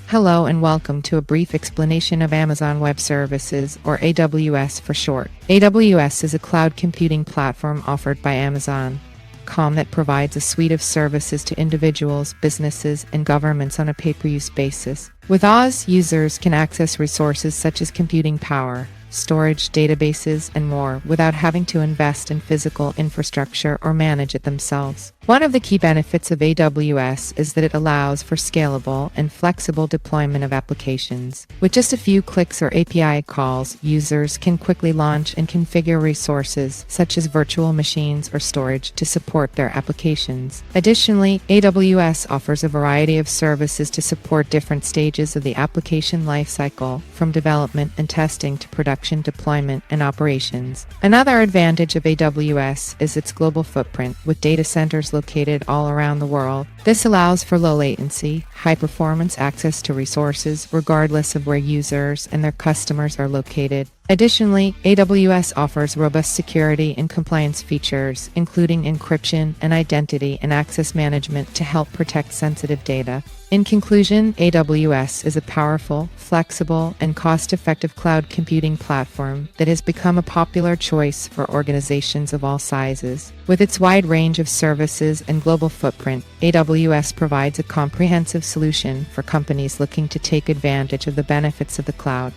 Hello and welcome to a brief explanation of Amazon Web Services, or AWS for short. AWS is a cloud computing platform offered by Amazon.com that provides a suite of services to individuals, businesses, and governments on a pay-per-use basis. With AWS, users can access resources such as computing power, storage, databases, and more without having to invest in physical infrastructure or manage it themselves. One of the key benefits of AWS is that it allows for scalable and flexible deployment of applications. With just a few clicks or API calls, users can quickly launch and configure resources such as virtual machines or storage to support their applications. Additionally, AWS offers a variety of services to support different stages of the application lifecycle, from development and testing to production deployment and operations. Another advantage of AWS is its global footprint, with data centers located all around the world. This allows for low latency, high-performance access to resources regardless of where users and their customers are located. Additionally, AWS offers robust security and compliance features, including encryption and identity and access management to help protect sensitive data. In conclusion, AWS is a powerful, flexible, and cost-effective cloud computing platform that has become a popular choice for organizations of all sizes. With its wide range of services and global footprint, AWS provides a comprehensive solution for companies looking to take advantage of the benefits of the cloud.